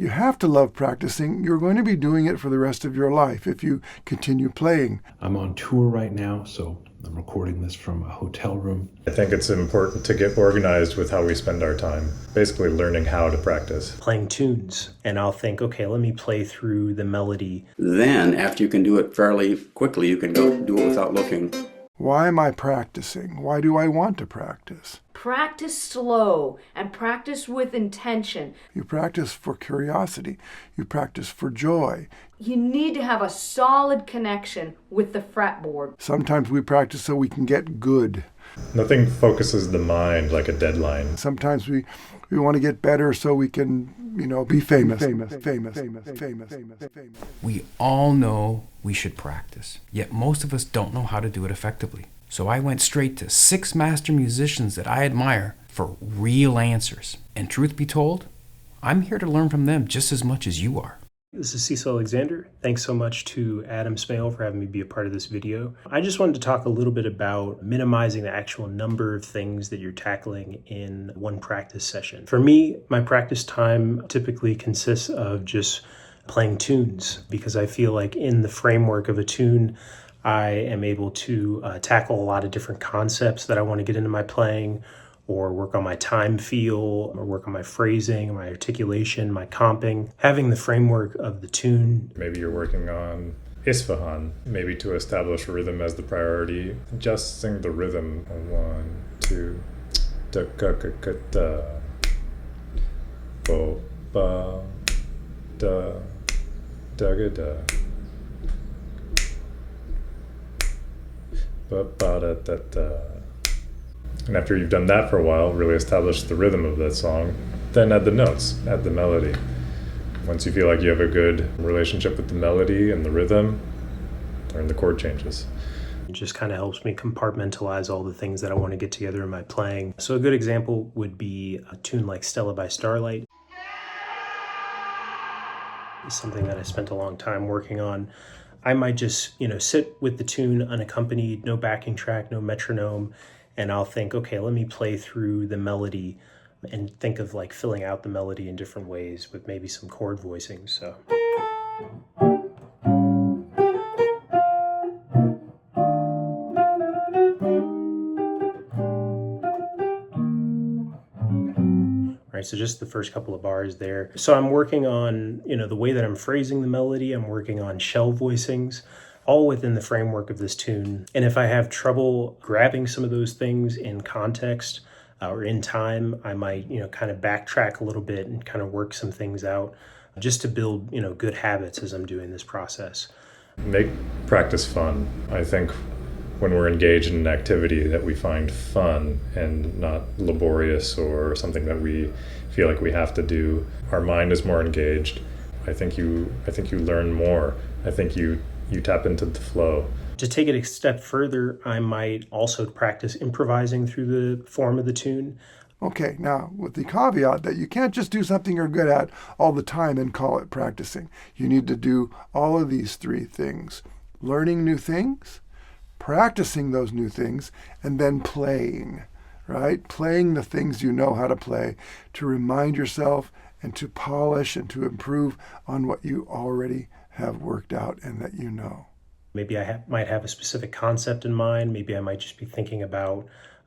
You have to love practicing. You're going to be doing it for the rest of your life if you continue playing. I'm on tour right now, so I'm recording this from a hotel room. I think it's important to get organized with how we spend our time, basically learning how to practice. Playing tunes, and I'll think, okay, let me play through the melody. Then, after you can do it fairly quickly, you can go do it without looking. Why am I practicing? Why do I want to practice? Practice slow and practice with intention. You practice for curiosity. You practice for joy. You need to have a solid connection with the fretboard. Sometimes we practice so we can get good. Nothing focuses the mind like a deadline. Sometimes we want to get better so we can, be famous. We all know we should practice, yet most of us don't know how to do it effectively. So I went straight to 6 master musicians that I admire for real answers. And truth be told, I'm here to learn from them just as much as you are. This is Cecil Alexander. Thanks so much to Smale for having me be a part of this video. I just wanted to talk a little bit about minimizing the actual number of things that you're tackling in one practice session. For me, my practice time typically consists of just playing tunes, because I feel like in the framework of a tune, I am able to tackle a lot of different concepts that I want to get into my playing, or work on my time feel, or work on my phrasing, my articulation, my comping. Having the framework of the tune. Maybe you're working on Isfahan, maybe to establish rhythm as the priority. Just sing the rhythm. 1, 2, da ga ga ga da, bo ba da da ga da, ba ba da da da. And after you've done that for a while, really establish the rhythm of that song, then add the notes, add the melody. Once you feel like you have a good relationship with the melody and the rhythm, learn the chord changes. It just kind of helps me compartmentalize all the things that I want to get together in my playing. So a good example would be a tune like Stella by Starlight. It's something that I spent a long time working on. I might just, sit with the tune unaccompanied, no backing track, no metronome, and I'll think, okay, let me play through the melody and think of like filling out the melody in different ways with maybe some chord voicing. So. Right, so just the first couple of bars there. So I'm working on, the way that I'm phrasing the melody. I'm working on shell voicings, all within the framework of this tune. And if I have trouble grabbing some of those things in context or in time, I might, kind of backtrack a little bit and kind of work some things out just to build, good habits as I'm doing this process. Make practice fun. I think when we're engaged in an activity that we find fun and not laborious or something that we feel like we have to do, our mind is more engaged. I think you learn more. I think you tap into the flow. To take it a step further, I might also practice improvising through the form of the tune. Okay, now with the caveat that you can't just do something you're good at all the time and call it practicing. You need to do all of these 3 things: learning new things, practicing those new things, and then playing, right? Playing the things you know how to play to remind yourself and to polish and to improve on what you already have worked out and that you know. Maybe I might have a specific concept in mind. Maybe I might just be thinking about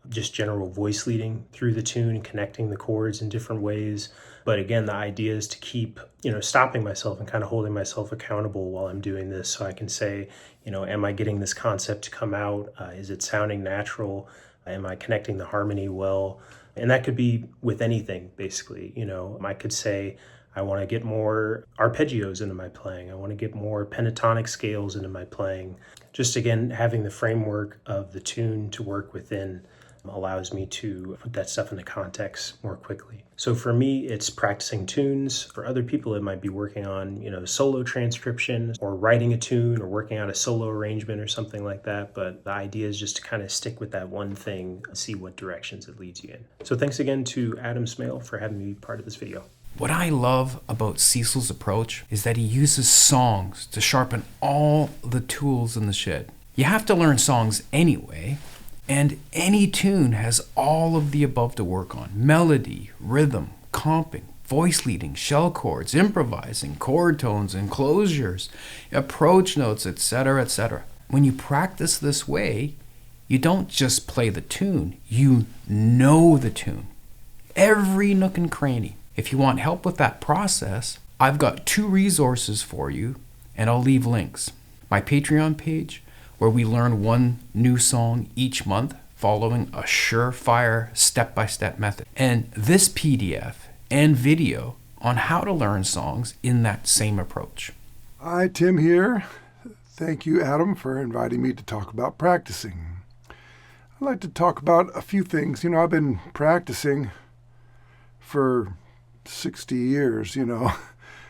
just general voice leading through the tune and connecting the chords in different ways. But again, the idea is to keep, stopping myself and kind of holding myself accountable while I'm doing this, so I can say, am I getting this concept to come out? Is it sounding natural? Am I connecting the harmony well? And that could be with anything, basically. I could say, I want to get more arpeggios into my playing. I want to get more pentatonic scales into my playing. Just again, having the framework of the tune to work within allows me to put that stuff into context more quickly. So for me, it's practicing tunes. For other people, it might be working on, solo transcription or writing a tune or working out a solo arrangement or something like that. But the idea is just to kind of stick with that one thing and see what directions it leads you in. So thanks again to Smale for having me be part of this video. What I love about Cecil's approach is that he uses songs to sharpen all the tools in the shed. You have to learn songs anyway, and any tune has all of the above to work on: melody, rhythm, comping, voice leading, shell chords, improvising, chord tones, enclosures, approach notes, etc., etc. When you practice this way, you don't just play the tune, you know the tune. Every nook and cranny. If you want help with that process, I've got 2 resources for you, and I'll leave links. My Patreon page, where we learn 1 new song each month following a surefire step-by-step method. And this PDF and video on how to learn songs in that same approach. Hi, Tim here. Thank you, Adam, for inviting me to talk about practicing. I'd like to talk about a few things. I've been practicing for 60 years,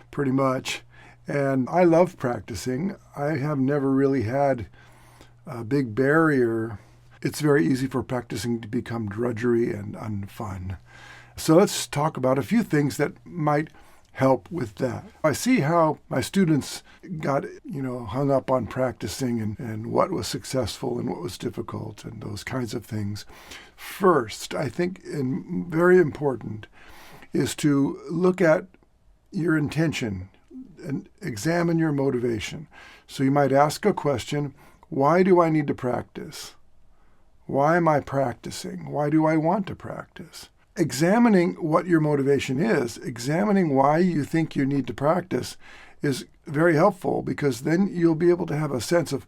pretty much. And I love practicing. I have never really had a big barrier. It's very easy for practicing to become drudgery and unfun. So let's talk about a few things that might help with that. I see how my students got, hung up on practicing and what was successful and what was difficult and those kinds of things. First, I think, and very important, is to look at your intention and examine your motivation. So you might ask a question, why do I need to practice? Why am I practicing? Why do I want to practice? Examining what your motivation is, examining why you think you need to practice is very helpful, because then you'll be able to have a sense of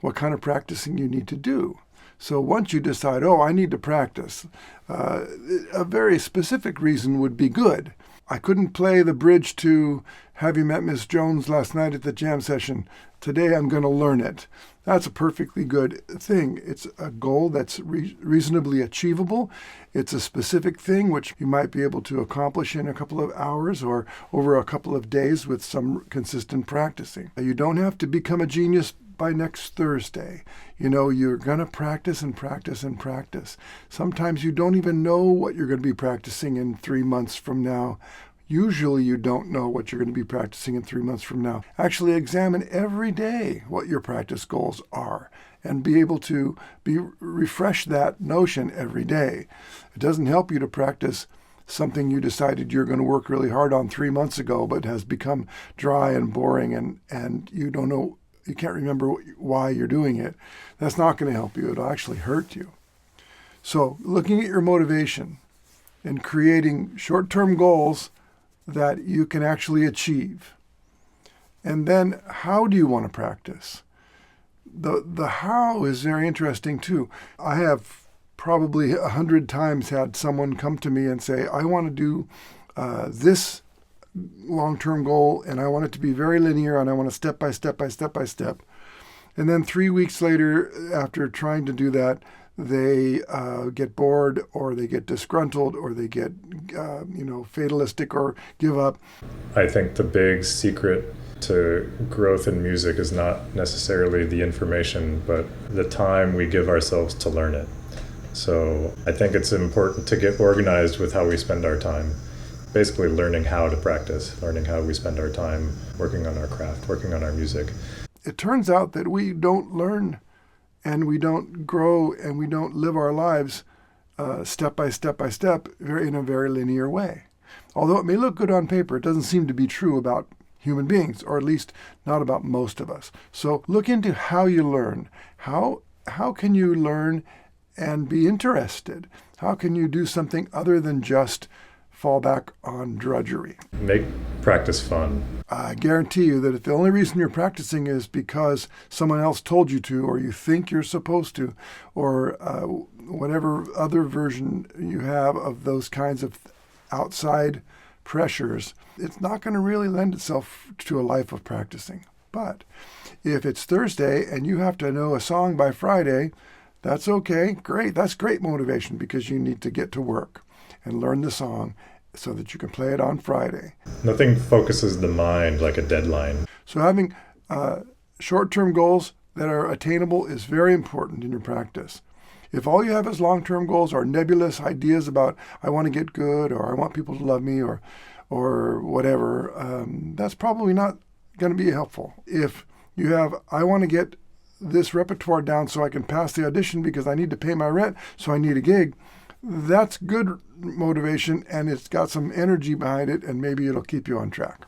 what kind of practicing you need to do. So once you decide, I need to practice, a very specific reason would be good. I couldn't play the bridge to Have You Met Miss Jones last night at the jam session. Today I'm going to learn it. That's a perfectly good thing. It's a goal that's reasonably achievable. It's a specific thing which you might be able to accomplish in a couple of hours or over a couple of days with some consistent practicing. You don't have to become a genius by next Thursday. You're going to practice and practice and practice. Sometimes you don't even know what you're going to be practicing in 3 months from now. Usually you don't know what you're going to be practicing in 3 months from now. Actually examine every day what your practice goals are and be able to refresh that notion every day. It doesn't help you to practice something you decided you're going to work really hard on 3 months ago, but has become dry and boring and you don't know, you can't remember why you're doing it. That's not going to help you. It'll actually hurt you. So looking at your motivation and creating short-term goals that you can actually achieve. And then how do you want to practice? The how is very interesting too. I have probably 100 times had someone come to me and say, I want to do this long-term goal, and I want it to be very linear, and I want to step by step by step by step. And then 3 weeks later, after trying to do that, they get bored, or they get disgruntled, or they get fatalistic, or give up. I think the big secret to growth in music is not necessarily the information, but the time we give ourselves to learn it. So I think it's important to get organized with how we spend our time. Basically learning how to practice, learning how we spend our time working on our craft, working on our music. It turns out that we don't learn and we don't grow and we don't live our lives step by step by step in a very linear way. Although it may look good on paper, it doesn't seem to be true about human beings, or at least not about most of us. So look into how you learn. How can you learn and be interested? How can you do something other than just fall back on drudgery? Make practice fun. I guarantee you that if the only reason you're practicing is because someone else told you to, or you think you're supposed to, or whatever other version you have of those kinds of outside pressures, it's not going to really lend itself to a life of practicing. But if it's Thursday and you have to know a song by Friday, that's okay. Great. That's great motivation, because you need to get to work and learn the song so that you can play it on Friday. Nothing focuses the mind like a deadline. So having short-term goals that are attainable is very important in your practice. If all you have as long-term goals are nebulous ideas about, I want to get good, or I want people to love me, or whatever, that's probably not going to be helpful. If you have, I want to get this repertoire down so I can pass the audition because I need to pay my rent, so I need a gig, that's good motivation, and it's got some energy behind it, and maybe it'll keep you on track.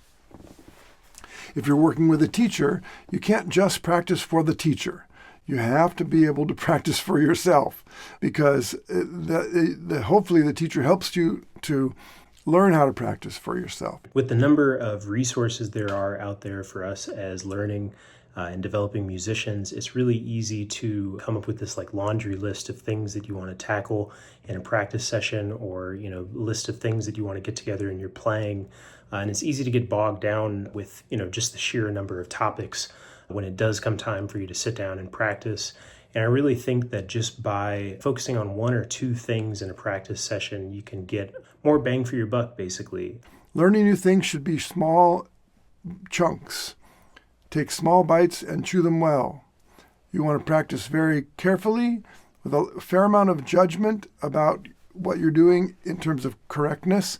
If you're working with a teacher, you can't just practice for the teacher. You have to be able to practice for yourself, because hopefully the teacher helps you to learn how to practice for yourself. With the number of resources there are out there for us as learning and developing musicians, it's really easy to come up with this like laundry list of things that you want to tackle in a practice session, or list of things that you want to get together in your playing. And it's easy to get bogged down with just the sheer number of topics when it does come time for you to sit down and practice. And I really think that just by focusing on one or two things in a practice session, you can get more bang for your buck, basically. Learning new things should be small chunks. Take small bites and chew them well. You want to practice very carefully with a fair amount of judgment about what you're doing in terms of correctness.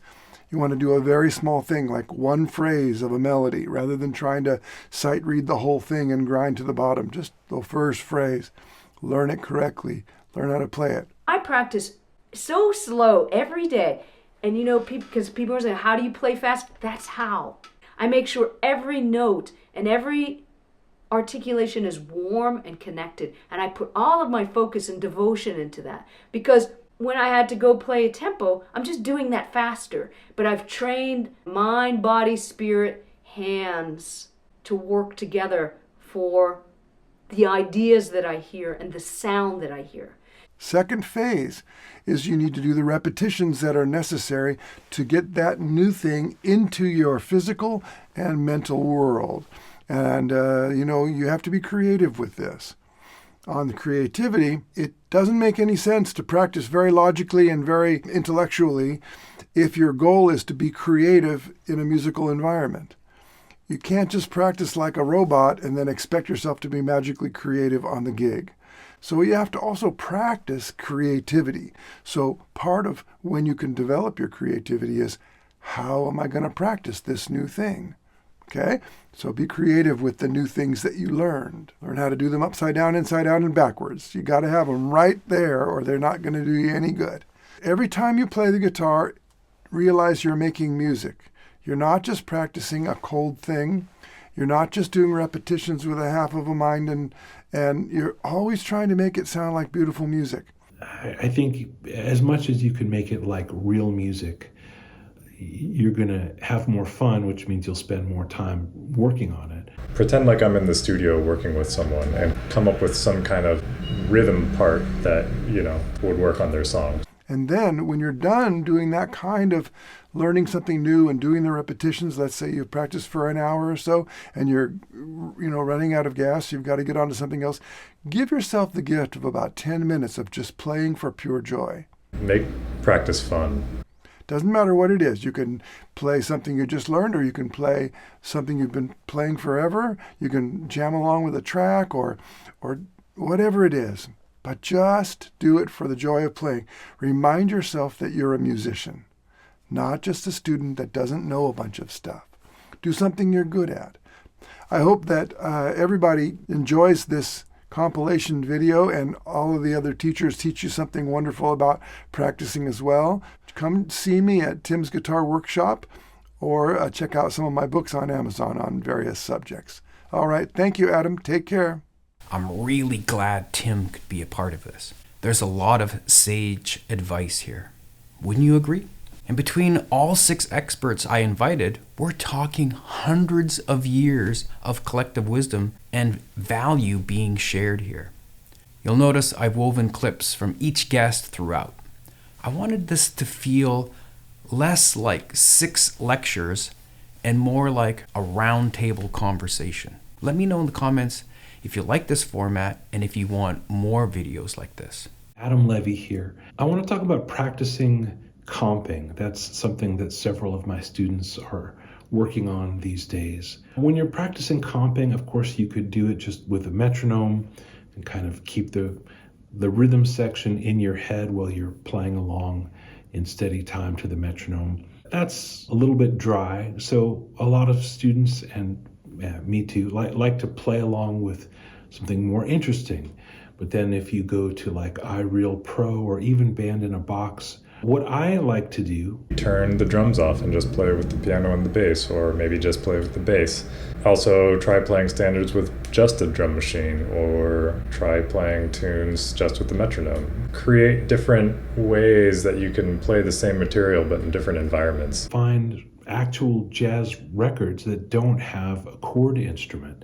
You want to do a very small thing, like one phrase of a melody, rather than trying to sight read the whole thing and grind to the bottom. Just the first phrase. Learn it correctly. Learn how to play it. I practice so slow every day. And because people are saying, how do you play fast? That's how. I make sure every note and every articulation is warm and connected. And I put all of my focus and devotion into that. Because when I had to go play a tempo, I'm just doing that faster. But I've trained mind, body, spirit, hands to work together for the ideas that I hear and the sound that I hear. Second phase is you need to do the repetitions that are necessary to get that new thing into your physical and mental world. And, you have to be creative with this. On the creativity, it doesn't make any sense to practice very logically and very intellectually if your goal is to be creative in a musical environment. You can't just practice like a robot and then expect yourself to be magically creative on the gig. So you have to also practice creativity. So part of when you can develop your creativity is, how am I going to practice this new thing? Okay? So be creative with the new things that you learned. Learn how to do them upside down, inside out, and backwards. You got to have them right there or they're not going to do you any good. Every time you play the guitar, realize you're making music. You're not just practicing a cold thing. You're not just doing repetitions with a half of a mind, and you're always trying to make it sound like beautiful music. I think as much as you can make it like real music, you're going to have more fun, which means you'll spend more time working on it. Pretend like I'm in the studio working with someone and come up with some kind of rhythm part that, would work on their song. And then when you're done doing that kind of learning something new and doing the repetitions, let's say you've practiced for an hour or so and you're, running out of gas, you've got to get on to something else, give yourself the gift of about 10 minutes of just playing for pure joy. Make practice fun. Doesn't matter what it is. You can play something you just learned, or you can play something you've been playing forever. You can jam along with a track or whatever it is. But just do it for the joy of playing. Remind yourself that you're a musician, not just a student that doesn't know a bunch of stuff. Do something you're good at. I hope that everybody enjoys this compilation video, and all of the other teachers teach you something wonderful about practicing as well. Come see me at Tim's Guitar Workshop, or check out some of my books on Amazon on various subjects. All right. Thank you, Adam. Take care. I'm really glad Tim could be a part of this. There's a lot of sage advice here. Wouldn't you agree? And between all 6 experts I invited, we're talking hundreds of years of collective wisdom and value being shared here. You'll notice I've woven clips from each guest throughout. I wanted this to feel less like 6 lectures and more like a roundtable conversation. Let me know in the comments if you like this format and if you want more videos like this. Adam Levy here. I want to talk about practicing comping. That's something that several of my students are working on these days. When you're practicing comping, of course, you could do it just with a metronome and kind of keep the rhythm section in your head while you're playing along in steady time to the metronome. That's a little bit dry, so a lot of students, and me too, like to play along with something more interesting. But then if you go to like iReal Pro or even Band in a Box, what I like to do... Turn the drums off and just play with the piano and the bass, or maybe just play with the bass. Also try playing standards with just a drum machine, or try playing tunes just with the metronome. Create different ways that you can play the same material but in different environments. Find actual jazz records that don't have a chord instrument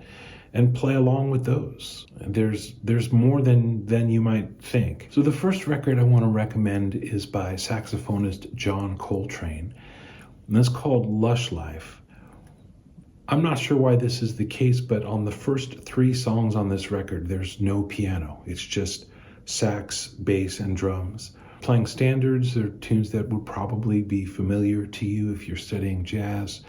and play along with those. There's more than you might think. So the first record I want to recommend is by saxophonist John Coltrane, and it's called Lush Life. I'm not sure why this is the case, but on the first 3 songs on this record, there's no piano. It's just sax, bass, and drums. Playing standards are tunes that would probably be familiar to you if you're studying jazz.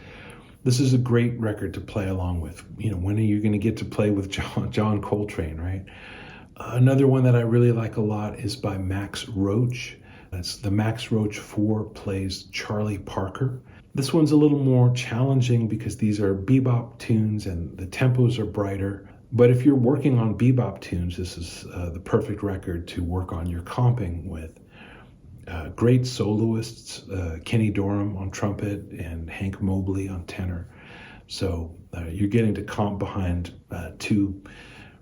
This is a great record to play along with. When are you going to get to play with John Coltrane, right? Another one that I really like a lot is by Max Roach. That's the Max Roach 4 plays Charlie Parker. This one's a little more challenging because these are bebop tunes and the tempos are brighter. But if you're working on bebop tunes, this is the perfect record to work on your comping with. Great soloists, Kenny Dorham on trumpet and Hank Mobley on tenor. So you're getting to comp behind two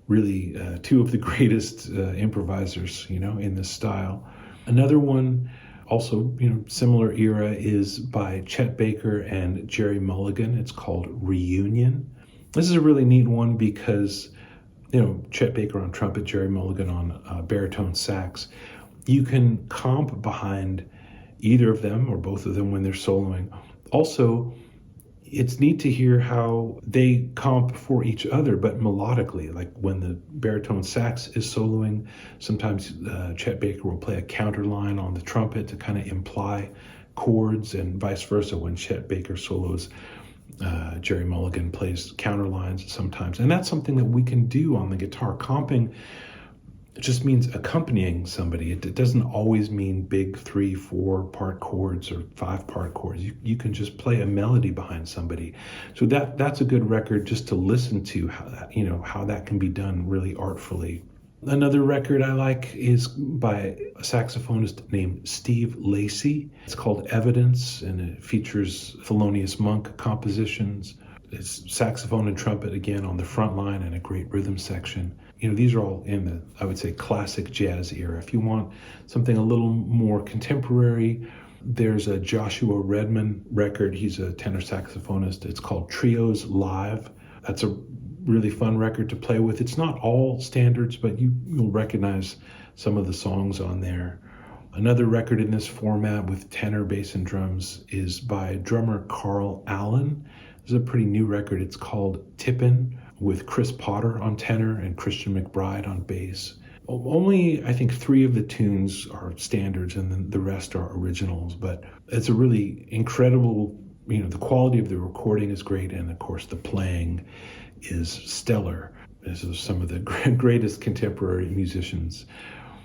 of the greatest improvisers, in this style. Another one, also, similar era, is by Chet Baker and Jerry Mulligan. It's called Reunion. This is a really neat one because, Chet Baker on trumpet, Jerry Mulligan on baritone sax. You can comp behind either of them or both of them when they're soloing. Also, it's neat to hear how they comp for each other, but melodically. Like when the baritone sax is soloing, sometimes Chet Baker will play a counter line on the trumpet to kind of imply chords, and vice versa. When Chet Baker solos, Jerry Mulligan plays counter lines sometimes. And that's something that we can do on the guitar. Comping, it just means accompanying somebody. It doesn't always mean big 3-4 part chords or 5-part chords. You can just play a melody behind somebody. So that's a good record just to listen to how that can be done really artfully. Another record I like is by a saxophonist named Steve Lacy. It's called Evidence, and it features Thelonious Monk compositions. It's saxophone and trumpet again on the front line and a great rhythm section. These are all in the, I would say, classic jazz era. If you want something a little more contemporary, there's a Joshua Redman record. He's a tenor saxophonist. It's called Trios Live. That's a really fun record to play with. It's not all standards, but you'll recognize some of the songs on there. Another record in this format with tenor, bass, and drums is by drummer Carl Allen. This is a pretty new record. It's called Tippin', with Chris Potter on tenor and Christian McBride on bass. Only, I think, 3 of the tunes are standards and then the rest are originals, but it's a really incredible, the quality of the recording is great, and of course the playing is stellar. This is some of the greatest contemporary musicians.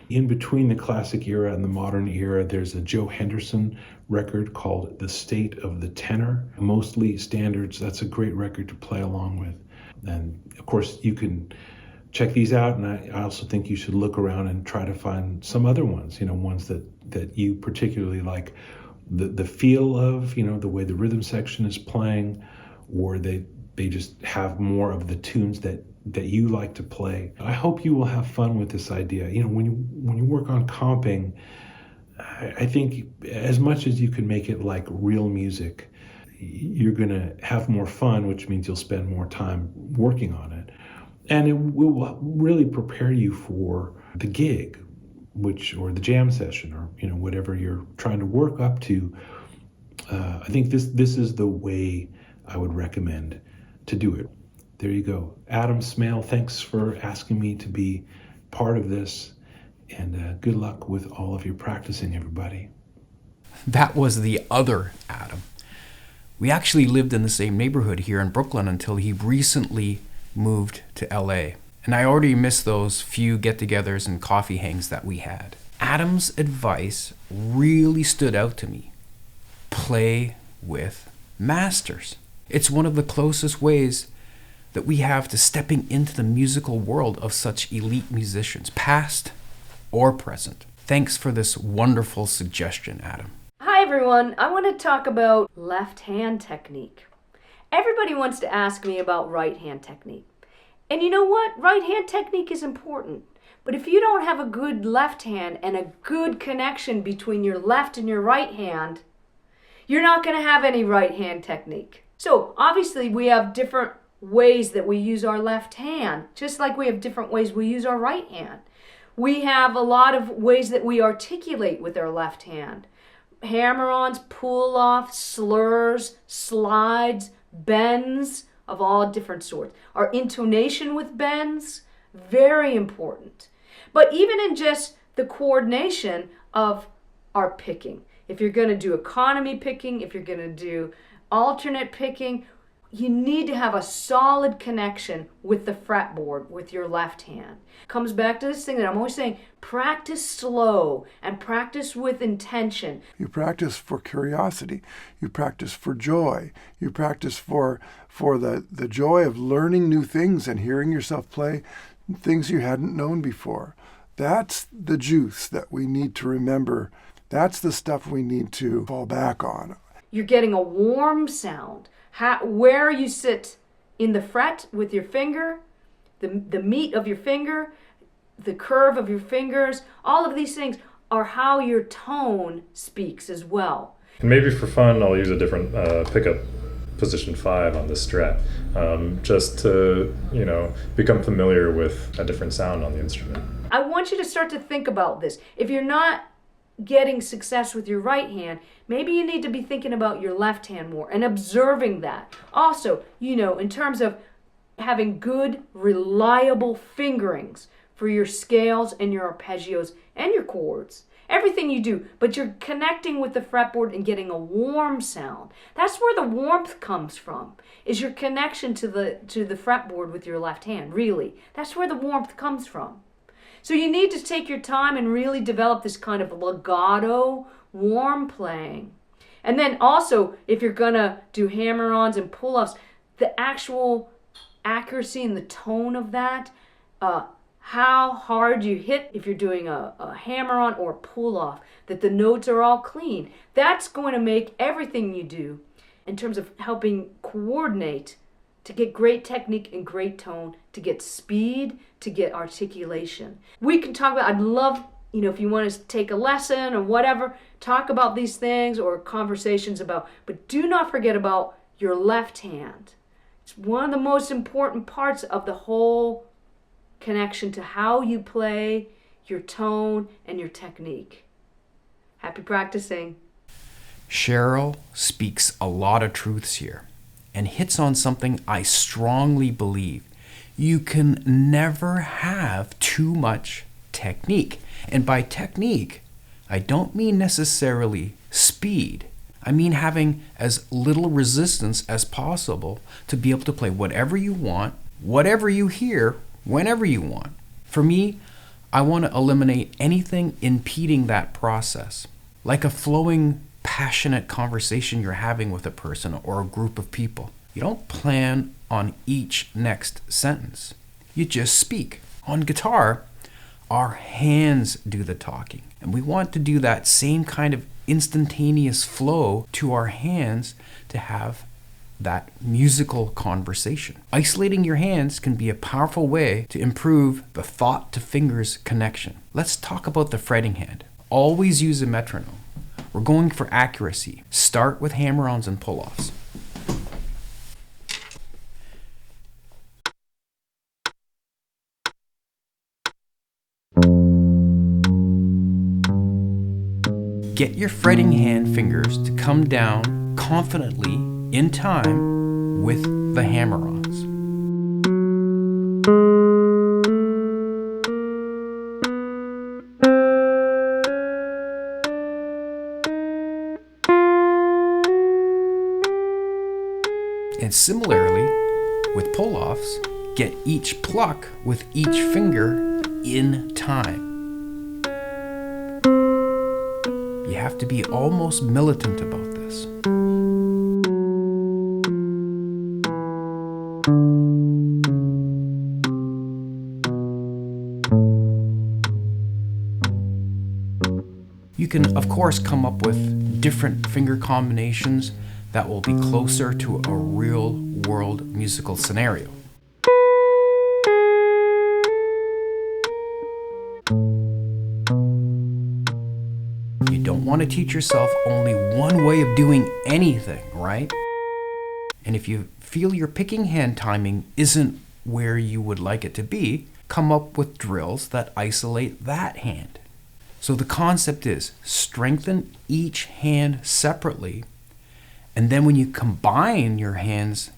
In between the classic era and the modern era, there's a Joe Henderson record called The State of the Tenor, mostly standards. That's a great record to play along with. And of course, you can check these out, and I also think you should look around and try to find some other ones, ones that you particularly like the feel of, the way the rhythm section is playing, or they just have more of the tunes that you like to play. I hope you will have fun with this idea. When you work on comping, I think as much as you can make it like real music, you're going to have more fun, which means you'll spend more time working on it. And it will really prepare you for the gig, or the jam session, or whatever you're trying to work up to. I think this is the way I would recommend to do it. There you go. Adam Smale, thanks for asking me to be part of this, and good luck with all of your practicing, everybody. That was the other Adam. We actually lived in the same neighborhood here in Brooklyn until he recently moved to LA. And I already miss those few get-togethers and coffee hangs that we had. Adam's advice really stood out to me. Play with masters. It's one of the closest ways that we have to stepping into the musical world of such elite musicians, past or present. Thanks for this wonderful suggestion, Adam. Hi everyone, I want to talk about left hand technique. Everybody wants to ask me about right hand technique. And you know what? Right hand technique is important. But if you don't have a good left hand and a good connection between your left and your right hand, you're not going to have any right hand technique. So obviously we have different ways that we use our left hand, just like we have different ways we use our right hand. We have a lot of ways that we articulate with our left hand. Hammer-ons, pull-offs, slurs, slides, bends of all different sorts. Our intonation with bends, very important. But even in just the coordination of our picking, if you're going to do economy picking, if you're going to do alternate picking, you need to have a solid connection with the fretboard with your left hand. Comes back to this thing that I'm always saying, practice slow and practice with intention. You practice for curiosity. You practice for joy. You practice for the joy of learning new things and hearing yourself play things you hadn't known before. That's the juice that we need to remember. That's the stuff we need to fall back on. You're getting a warm sound. Where you sit in the fret with your finger, the meat of your finger, the curve of your fingers, all of these things are how your tone speaks as well. And maybe for fun, I'll use a different pickup position 5 on this strat, just to, become familiar with a different sound on the instrument. I want you to start to think about this. If you're not getting success with your right hand, maybe you need to be thinking about your left hand more and observing that. Also, in terms of having good, reliable fingerings for your scales and your arpeggios and your chords. Everything you do, but you're connecting with the fretboard and getting a warm sound. That's where the warmth comes from, is your connection to the fretboard with your left hand, really. That's where the warmth comes from. So you need to take your time and really develop this kind of legato, warm playing. And then also, if you're going to do hammer-ons and pull-offs, the actual accuracy and the tone of that, how hard you hit if you're doing a hammer-on or pull-off, that the notes are all clean. That's going to make everything you do in terms of helping coordinate to get great technique and great tone, to get speed, to get articulation. We can talk about, I'd love, if you want to take a lesson or whatever, talk about these things or conversations about, but do not forget about your left hand. It's one of the most important parts of the whole connection to how you play, your tone, and your technique. Happy practicing. Sheryl speaks a lot of truths here and hits on something I strongly believe. You can never have too much technique. And by technique, I don't mean necessarily speed. I mean having as little resistance as possible to be able to play whatever you want, whatever you hear, whenever you want. For me, I want to eliminate anything impeding that process, like a flowing, passionate conversation you're having with a person or a group of people. You don't plan on each next sentence. You just speak. On guitar, our hands do the talking. And we want to do that same kind of instantaneous flow to our hands to have that musical conversation. Isolating your hands can be a powerful way to improve the thought to fingers connection. Let's talk about the fretting hand. Always use a metronome. We're going for accuracy. Start with hammer-ons and pull-offs. Get your fretting hand fingers to come down confidently in time with the hammer-ons. And similarly, with pull-offs, get each pluck with each finger in time. You have to be almost militant about this. can, of course, come up with different finger combinations that will be closer to a real-world musical scenario. You don't want to teach yourself only one way of doing anything, right? And if you feel your picking hand timing isn't where you would like it to be, come up with drills that isolate that hand. So the concept is strengthen each hand separately, and then when you combine your hands,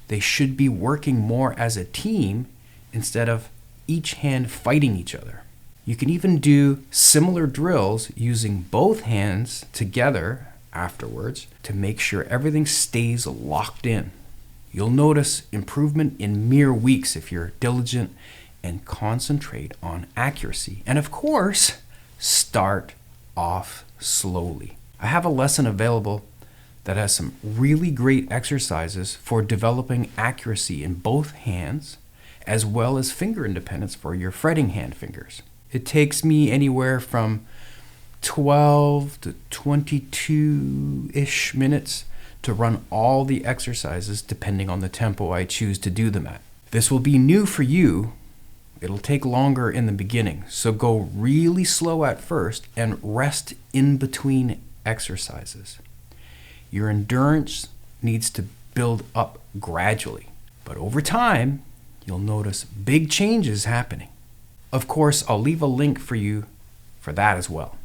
they should be working more as a team instead of each hand fighting each other. You can even do similar drills using both hands together afterwards to make sure everything stays locked in. You'll notice improvement in mere weeks if you're diligent and concentrate on accuracy. And of course, start off slowly. I have a lesson available that has some really great exercises for developing accuracy in both hands, as well as finger independence for your fretting hand fingers. It takes me anywhere from 12 to 22-ish minutes to run all the exercises depending on the tempo I choose to do them at. This will be new for you. It'll take longer in the beginning, so go really slow at first and rest in between exercises. Your endurance needs to build up gradually, but over time, you'll notice big changes happening. Of course, I'll leave a link for you for that as well.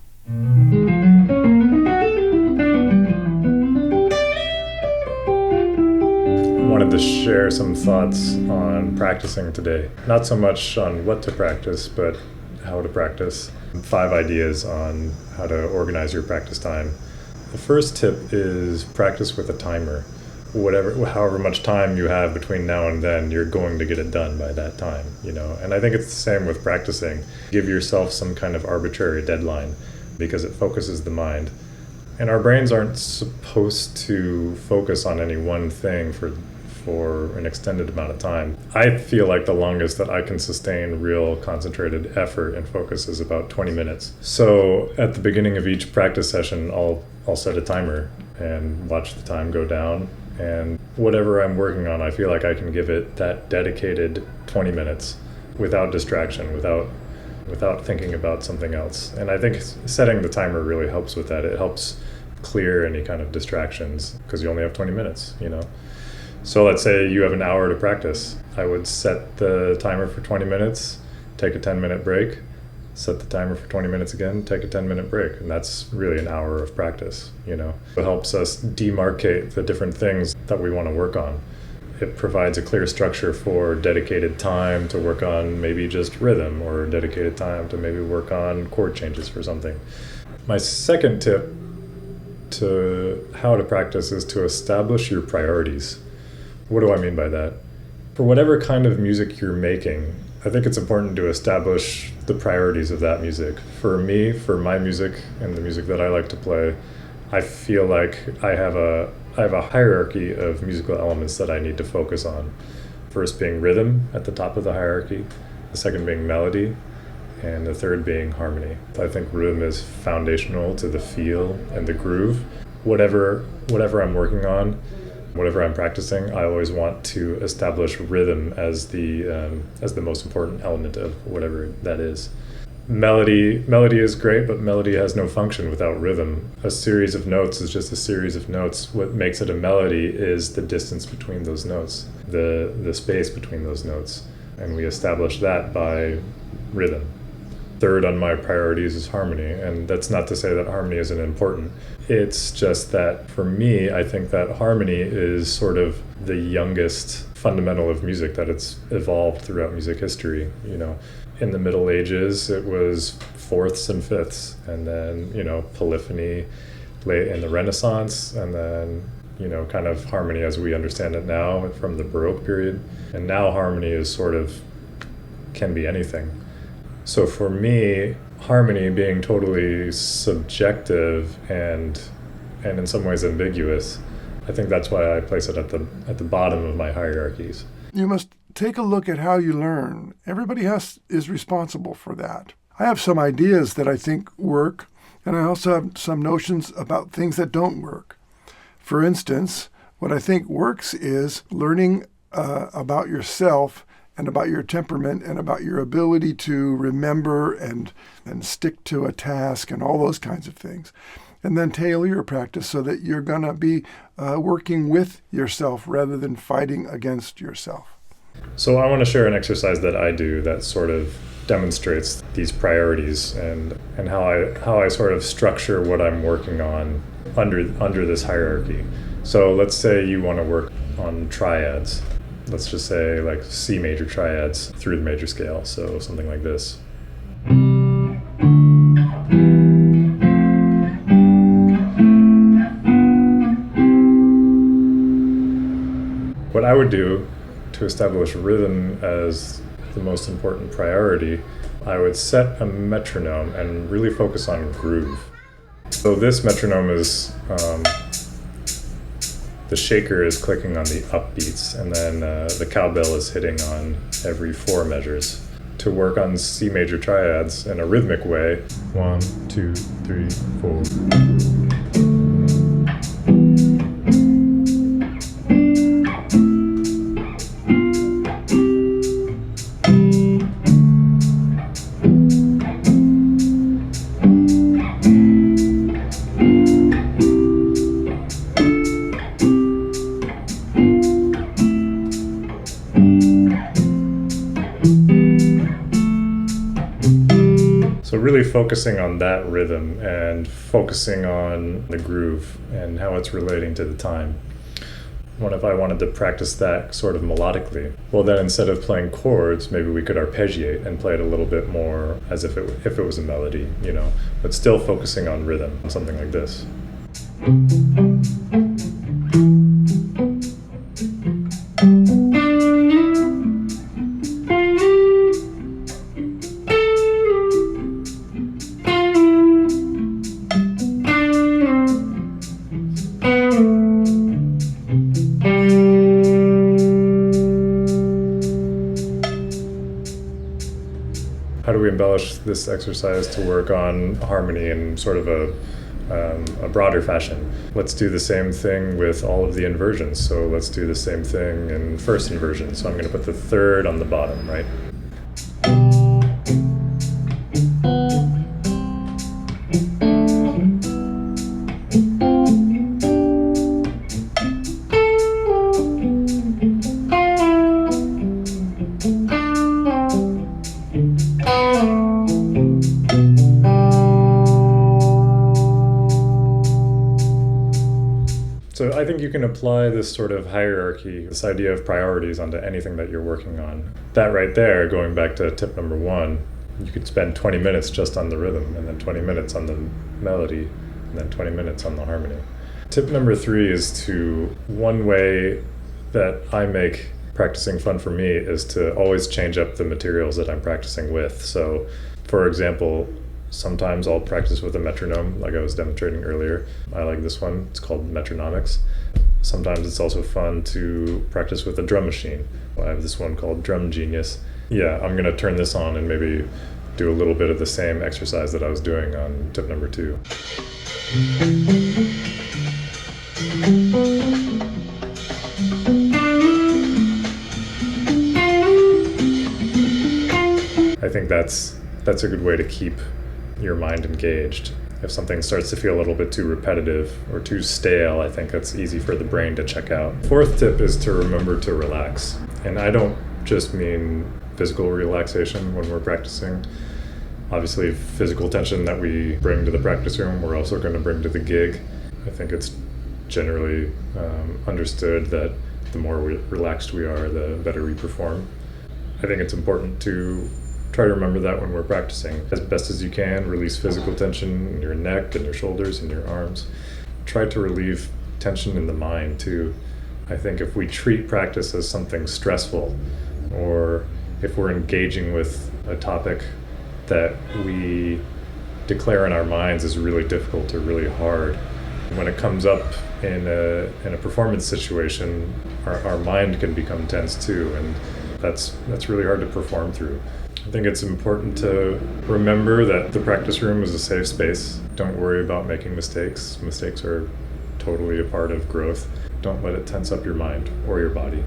Wanted to share some thoughts on practicing today. Not so much on what to practice, but how to practice. 5 ideas on how to organize your practice time. The first tip is practice with a timer. However much time you have between now and then, you're going to get it done by that time, And I think it's the same with practicing. Give yourself some kind of arbitrary deadline because it focuses the mind. And our brains aren't supposed to focus on any one thing for an extended amount of time. I feel like the longest that I can sustain real concentrated effort and focus is about 20 minutes. So at the beginning of each practice session, I'll set a timer and watch the time go down. And whatever I'm working on, I feel like I can give it that dedicated 20 minutes without distraction, without thinking about something else. And I think setting the timer really helps with that. It helps clear any kind of distractions because you only have 20 minutes, So let's say you have an hour to practice. I would set the timer for 20 minutes, take a 10-minute break, set the timer for 20 minutes again, take a 10-minute break. And that's really an hour of practice, It helps us demarcate the different things that we want to work on. It provides a clear structure for dedicated time to work on maybe just rhythm or dedicated time to maybe work on chord changes for something. My second tip to how to practice is to establish your priorities. What do I mean by that? For whatever kind of music you're making, I think it's important to establish the priorities of that music. For me, for my music and the music that I like to play, I feel like I have a hierarchy of musical elements that I need to focus on. First being rhythm at the top of the hierarchy, the second being melody, and the third being harmony. I think rhythm is foundational to the feel and the groove. Whatever I'm working on, whatever I'm practicing, I always want to establish rhythm as the most important element of whatever that is. Melody is great, but melody has no function without rhythm. A series of notes is just a series of notes. What makes it a melody is the distance between those notes, the space between those notes, and we establish that by rhythm. Third on my priorities is harmony, and that's not to say that harmony isn't important. It's just that for me, I think that harmony is sort of the youngest fundamental of music, that it's evolved throughout music history. In the Middle Ages, it was fourths and fifths, and then, polyphony late in the Renaissance, and then, kind of harmony as we understand it now from the Baroque period. And now harmony is can be anything. So for me, harmony being totally subjective and in some ways ambiguous, I think that's why I place it at the bottom of my hierarchies. You must take a look at how you learn. Everybody is responsible for that. I have some ideas that I think work, And I also have some notions about things that don't work. For instance, what I think works is learning about yourself and about your temperament and about your ability to remember and stick to a task and all those kinds of things. And then tailor your practice so that you're going to be working with yourself rather than fighting against yourself. So I want to share an exercise that I do that sort of demonstrates these priorities and how I sort of structure what I'm working on under this hierarchy. So let's say you want to work on triads. Let's just say like C major triads through the major scale. So something like this. What I would do to establish rhythm as the most important priority, I would set a metronome and really focus on groove. So this metronome is, the shaker is clicking on the upbeats, and then the cowbell is hitting on every 4 measures. To work on C major triads in a rhythmic way, 1, 2, 3, 4. So really focusing on that rhythm and focusing on the groove and how it's relating to the time. What if I wanted to practice that sort of melodically? Well, then instead of playing chords, maybe we could arpeggiate and play it a little bit more as if it was a melody, but still focusing on rhythm, something like this. How do we embellish this exercise to work on harmony in sort of a broader fashion? Let's do the same thing with all of the inversions. So let's do the same thing in first inversion. So I'm going to put the third on the bottom, right? So I think you can apply this sort of hierarchy, this idea of priorities onto anything that you're working on. That right there, going back to tip number 1, you could spend 20 minutes just on the rhythm, and then 20 minutes on the melody, and then 20 minutes on the harmony. Tip number 3 is one way that I make practicing fun for me is to always change up the materials that I'm practicing with. So, for example, sometimes I'll practice with a metronome, like I was demonstrating earlier. I like this one. It's called Metronomics. Sometimes it's also fun to practice with a drum machine. I have this one called Drum Genius. Yeah, I'm going to turn this on and maybe do a little bit of the same exercise that I was doing on tip number 2. I think that's a good way to keep your mind engaged. If something starts to feel a little bit too repetitive or too stale, I think that's easy for the brain to check out. 4th tip is to remember to relax. And I don't just mean physical relaxation when we're practicing. Obviously, physical tension that we bring to the practice room, we're also going to bring to the gig. I think it's generally understood that the more relaxed we are, the better we perform. I think it's important to try to remember that when we're practicing. As best as you can, release physical tension in your neck and your shoulders and your arms. Try to relieve tension in the mind too. I think if we treat practice as something stressful, or if we're engaging with a topic that we declare in our minds is really difficult or really hard, when it comes up in a performance situation, our mind can become tense too, and That's really hard to perform through. I think it's important to remember that the practice room is a safe space. Don't worry about making mistakes. Mistakes are totally a part of growth. Don't let it tense up your mind or your body.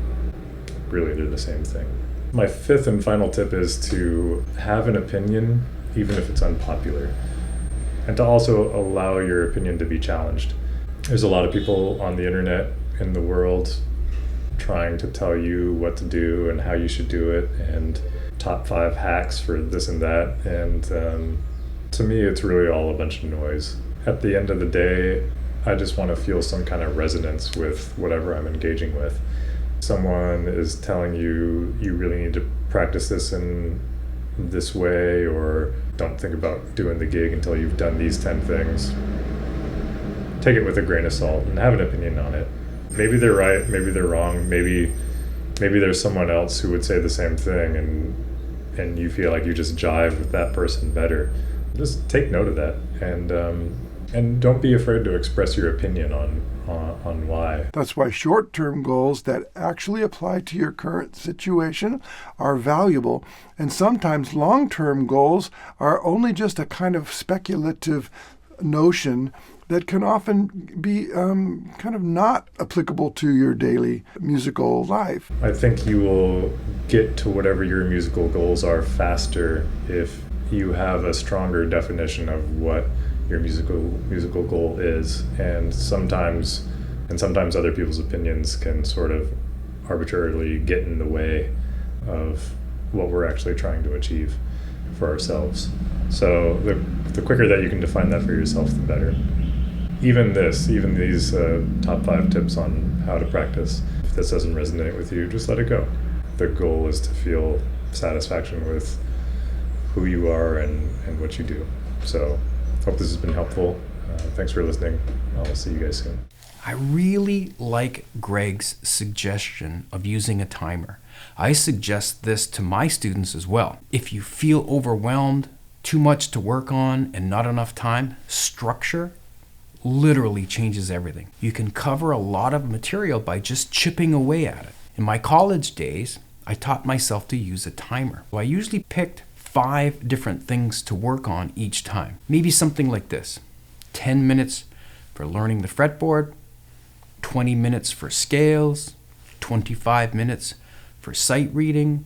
Really, they're the same thing. My fifth and final tip is to have an opinion, even if it's unpopular, and to also allow your opinion to be challenged. There's a lot of people on the internet in the world trying to tell you what to do and how you should do it, and top 5 hacks for this and that. And to me, it's really all a bunch of noise. At the end of the day, I just want to feel some kind of resonance with whatever I'm engaging with. Someone is telling you, you really need to practice this in this way, or don't think about doing the gig until you've done these 10 things. Take it with a grain of salt and have an opinion on it. Maybe they're right, maybe they're wrong, maybe there's someone else who would say the same thing, and you feel like you just jive with that person better. Just take note of that, and don't be afraid to express your opinion on why. That's why short-term goals that actually apply to your current situation are valuable, and sometimes long-term goals are only just a kind of speculative notion that can often be kind of not applicable to your daily musical life. I think you will get to whatever your musical goals are faster if you have a stronger definition of what your musical goal is, and sometimes other people's opinions can sort of arbitrarily get in the way of what we're actually trying to achieve for ourselves. So the quicker that you can define that for yourself, the better. Even these top 5 tips on how to practice, if this doesn't resonate with you, just let it go. The goal is to feel satisfaction with who you are and what you do. So hope this has been helpful. Thanks for listening. I'll see you guys soon. I really like Greg's suggestion of using a timer. I suggest this to my students as well. If you feel overwhelmed, too much to work on, and not enough time, structure literally changes everything. You can cover a lot of material by just chipping away at it. In my college days, I taught myself to use a timer. So I usually picked 5 different things to work on each time. Maybe something like this: 10 minutes for learning the fretboard, 20 minutes for scales, 25 minutes for sight reading,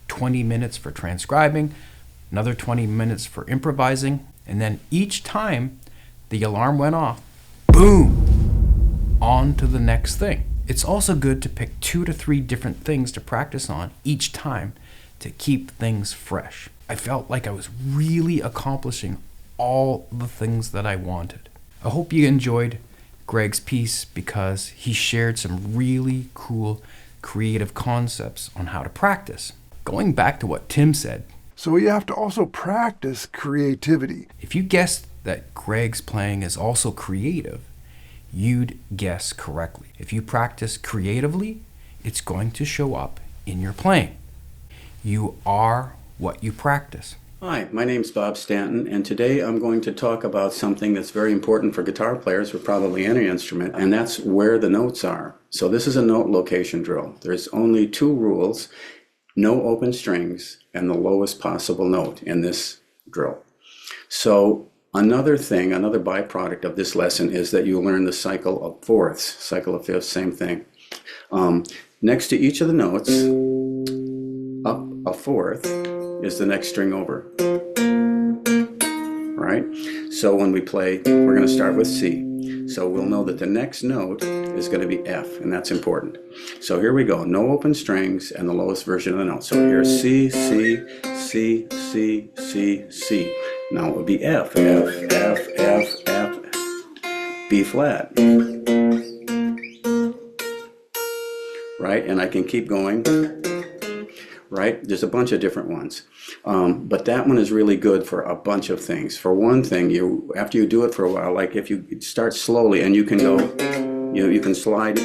20 minutes for transcribing, another 20 minutes for improvising, and then each time the alarm went off, boom, on to the next thing. It's also good to pick 2 to 3 different things to practice on each time to keep things fresh. I felt like I was really accomplishing all the things that I wanted. I hope you enjoyed Greg's piece because he shared some really cool creative concepts on how to practice. Going back to what Tim said. So you have to also practice creativity. If you guessed that Greg's playing is also creative, you'd guess correctly. If you practice creatively, it's going to show up in your playing. You are what you practice. Hi, my name's Bob Stanton, and today I'm going to talk about something that's very important for guitar players, or probably any instrument, and that's where the notes are. So this is a note location drill. There's only 2 rules: no open strings and the lowest possible note in this drill. So another byproduct of this lesson is that you learn the cycle of fourths, cycle of fifths, same thing. Next to each of the notes, up a fourth, is the next string over. Right? So when we play, we're going to start with C. So we'll know that the next note is going to be F, and that's important. So here we go. No open strings and the lowest version of the note. So here's C, C, C, C, C, C. Now it would be F, F, F, F, F, B flat. Right? And I can keep going. Right? There's a bunch of different ones. But that one is really good for a bunch of things. For one thing, after you do it for a while, like if you start slowly and you can go, you can slide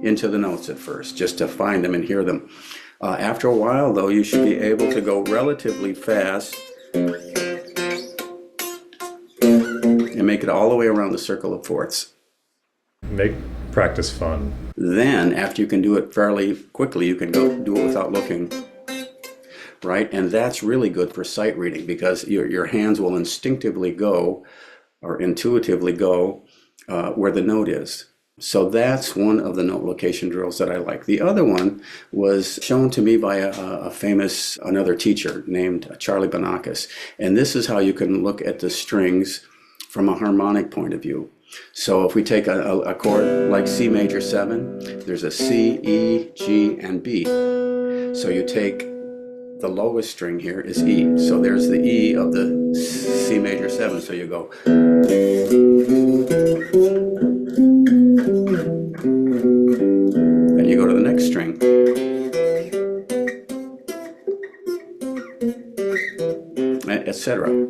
into the notes at first just to find them and hear them. After a while, though, you should be able to go relatively fast and make it all the way around the circle of fourths. Make practice fun. Then, after you can do it fairly quickly, you can go do it without looking, right? And that's really good for sight reading because your hands will instinctively go or intuitively go where the note is. So that's one of the note location drills that I like. The other one was shown to me by another teacher named Charlie Banakis. And this is how you can look at the strings from a harmonic point of view. So if we take a chord like C major 7, there's a C, E, G, and B. So you take the lowest string here is E. So there's the E of the C major 7. So you go. And you go to the next string. Etc.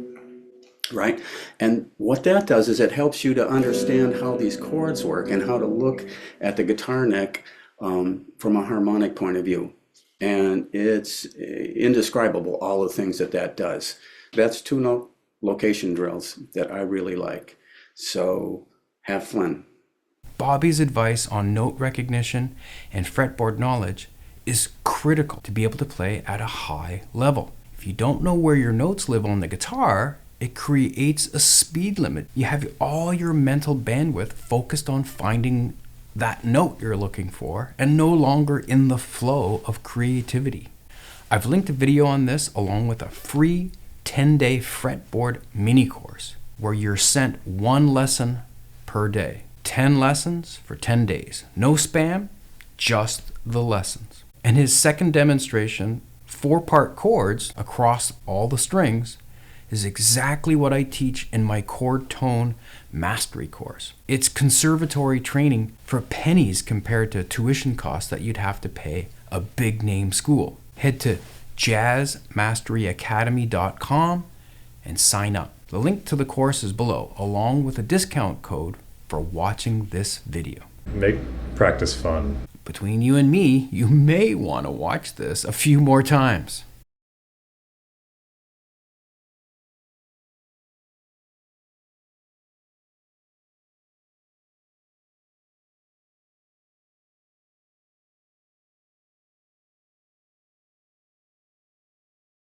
Right? And what that does is it helps you to understand how these chords work and how to look at the guitar neck from a harmonic point of view. And it's indescribable, all the things that does. That's 2 note location drills that I really like. So have fun. Bobby's advice on note recognition and fretboard knowledge is critical to be able to play at a high level. If you don't know where your notes live on the guitar, it creates a speed limit. You have all your mental bandwidth focused on finding that note you're looking for and no longer in the flow of creativity. I've linked a video on this along with a free 10-day fretboard mini course where you're sent 1 lesson per day. 10 lessons for 10 days. No spam, just the lessons. And his second demonstration, 4-part chords across all the strings, is exactly what I teach in my chord tone mastery course. It's conservatory training for pennies compared to tuition costs that you'd have to pay a big name school. Head to jazzmasteryacademy.com and sign up. The link to the course is below, along with a discount code for watching this video. Make practice fun. Between you and me, you may want to watch this a few more times.